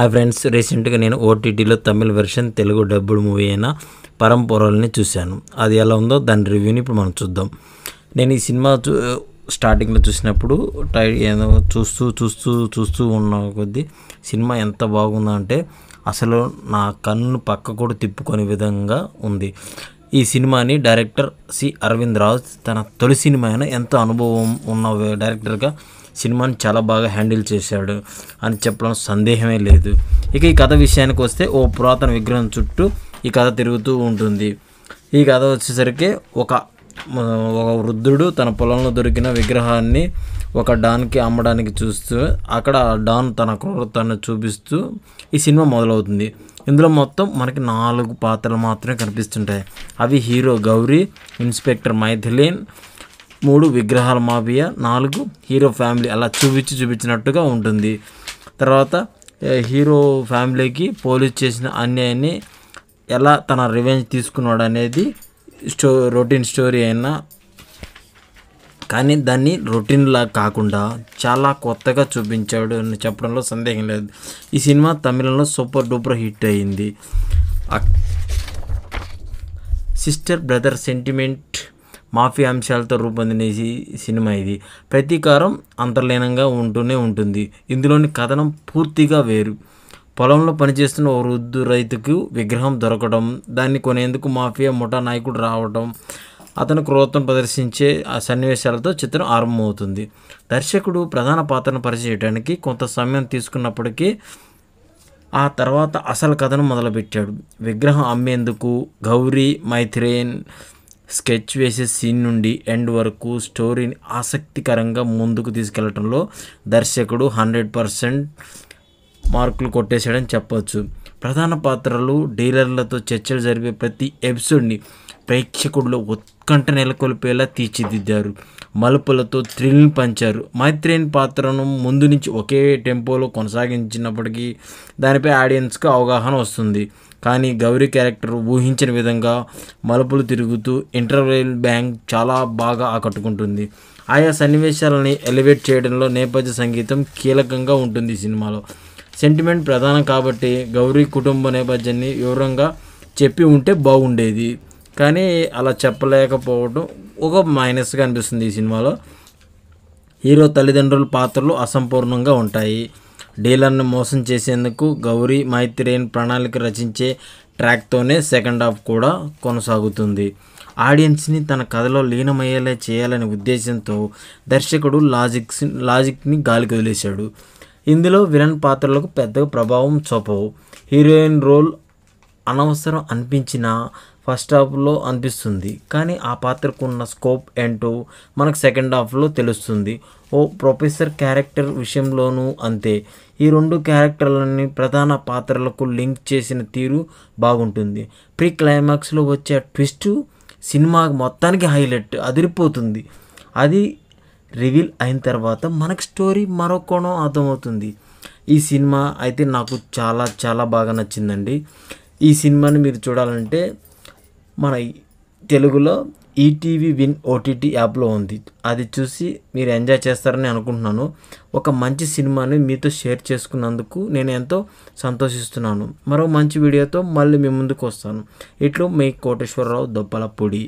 Hi friends, రీసెంట్గా నేను ఓటీటీలో తమిళ వెర్షన్ తెలుగు డబ్బుడ్ మూవీ అయిన పరంపొరల్ని చూశాను. అది ఎలా ఉందో దాని రివ్యూని ఇప్పుడు మనం చూద్దాం. నేను ఈ సినిమా స్టార్టింగ్లో చూసినప్పుడు ఏదో చూస్తూ ఉన్న కొద్దీ సినిమా ఎంత బాగుందంటే అసలు నా కన్ను పక్క కూడా తిప్పుకునే విధంగా ఉంది. ఈ సినిమాని డైరెక్టర్ సి అరవింద్ రాజ్ తన తొలి సినిమా అయినా ఎంతో అనుభవం ఉన్న డైరెక్టర్గా సినిమాని చాలా బాగా హ్యాండిల్ చేశాడు అని చెప్పడం సందేహమే లేదు. ఇక ఈ కథ విషయానికి వస్తే ఓ పురాతన విగ్రహం చుట్టూ ఈ కథ తిరుగుతూ ఉంటుంది. ఈ కథ వచ్చేసరికి ఒక వృద్ధుడు తన పొలంలో దొరికిన విగ్రహాన్ని ఒక డాన్కి అమ్మడానికి చూస్తూ అక్కడ డాన్ తన క్రూరతను చూపిస్తూ ఈ సినిమా మొదలవుతుంది. ఇందులో మొత్తం మనకి 4 పాత్రలు మాత్రమే కనిపిస్తుంటాయి. అవి హీరో గౌరీ, ఇన్స్పెక్టర్ మైథిలీన్, 3 విగ్రహాల మాఫియా, 4 హీరో ఫ్యామిలీ అలా చూపించినట్టుగా ఉంటుంది. తర్వాత హీరో ఫ్యామిలీకి పోలీస్ చేసిన అన్యాయాన్ని ఎలా తన రివెంజ్ తీసుకున్నాడు అనేది రొటీన్ స్టోరీ అయినా కానీ దాన్ని రొటీన్లా కాకుండా చాలా కొత్తగా చూపించాడు అని చెప్పడంలో సందేహం లేదు. ఈ సినిమా తమిళంలో సూపర్ డూపర్ హిట్ అయింది. సిస్టర్ బ్రదర్ సెంటిమెంట్ మాఫియా అంశాలతో రూపొందిన ఈ సినిమా ఇది. ప్రతీకారం అంతర్లీనంగా ఉంటూనే ఉంటుంది. ఇందులోని కథనం పూర్తిగా వేరు. పొలంలో పనిచేస్తున్న ఓ వృద్ధు రైతుకు విగ్రహం దొరకడం, దాన్ని కొనేందుకు మాఫియా ముఠా నాయకుడు రావడం, అతను క్రూరత్వం ప్రదర్శించే ఆ సన్నివేశాలతో చిత్రం ఆరంభమవుతుంది. దర్శకుడు ప్రధాన పాత్రను పరిచయించడానికి కొంత సమయం తీసుకున్నప్పటికీ ఆ తర్వాత అసలు కథను మొదలుపెట్టాడు. విగ్రహం అమ్మేందుకు గౌరీ మైథిలీన్ స్కెచ్ వేసే సీన్ నుండి ఎండ్ వరకు స్టోరీని ఆసక్తికరంగా ముందుకు తీసుకెళ్లడంలో దర్శకుడు 100% మార్కులు కొట్టేశాడని చెప్పవచ్చు. ప్రధాన పాత్రలు డీలర్లతో చర్చలు జరిపే ప్రతి ఎపిసోడ్ని ప్రేక్షకుడిలో ఉత్కంఠ నెలకొల్పేలా తీర్చిదిద్దారు. మలుపులతో థ్రిల్ని పంచారు. మైత్రేయన్ పాత్రను ముందు నుంచి ఒకే టెంపోలో కొనసాగించినప్పటికీ దానిపై ఆడియన్స్కి అవగాహన వస్తుంది. కానీ గౌరీ క్యారెక్టర్ ఊహించిన విధంగా మలుపులు తిరుగుతూ ఇంటర్వెల్ బ్యాంక్ చాలా బాగా ఆకట్టుకుంటుంది. ఆయా సన్నివేశాలని ఎలివేట్ చేయడంలో నేపథ్య సంగీతం కీలకంగా ఉంటుంది. ఈ సినిమాలో సెంటిమెంట్ ప్రధానం కాబట్టి గౌరీ కుటుంబ నేపథ్యాన్ని వివరంగా చెప్పి ఉంటే బాగుండేది. కానీ అలా చెప్పలేకపోవడం ఒక మైనస్గా అనిపిస్తుంది. ఈ సినిమాలో హీరో తల్లిదండ్రుల పాత్రలు అసంపూర్ణంగా ఉంటాయి. డీలర్ని మోసం చేసేందుకు గౌరీ మైత్రేయన్ ప్రణాళిక రచించే ట్రాక్తోనే సెకండ్ హాఫ్ కూడా కొనసాగుతుంది. ఆడియన్స్ని తన కథలో లీనమయ్యేలా చేయాలనే ఉద్దేశంతో దర్శకుడు లాజిక్ని గాలికి వదిలేశాడు. ఇందులో విలన్ పాత్రలకు పెద్దగా ప్రభావం చూపవు. హీరోయిన్ రోల్ అనవసరం అనిపించినా ఫస్ట్ హాఫ్లో అనిపిస్తుంది. కానీ ఆ పాత్రకు ఉన్న స్కోప్ ఏంటో మనకు సెకండ్ హాఫ్లో తెలుస్తుంది. ఓ ప్రొఫెసర్ క్యారెక్టర్ విషయంలోనూ అంతే. ఈ 2 క్యారెక్టర్లని ప్రధాన పాత్రలకు లింక్ చేసిన తీరు బాగుంటుంది. ప్రీ క్లైమాక్స్లో వచ్చే ట్విస్ట్ సినిమా మొత్తానికి హైలైట్, అదిరిపోతుంది. అది రివీల్ అయిన తర్వాత మనకు స్టోరీ మరో కోణం అర్థమవుతుంది. ఈ సినిమా అయితే నాకు చాలా చాలా బాగా నచ్చిందండి. ఈ సినిమాని మీరు చూడాలంటే మన తెలుగులో ఈటీవీ విన్ ఓటీటీ యాప్లో ఉంది. అది చూసి మీరు ఎంజాయ్ చేస్తారని అనుకుంటున్నాను. ఒక మంచి సినిమాని మీతో షేర్ చేసుకున్నందుకు నేను ఎంతో సంతోషిస్తున్నాను. మరో మంచి వీడియోతో మళ్ళీ మీ ముందుకు వస్తాను. ఇట్లు మీ కోటేశ్వరరావు దొప్పలపూడి.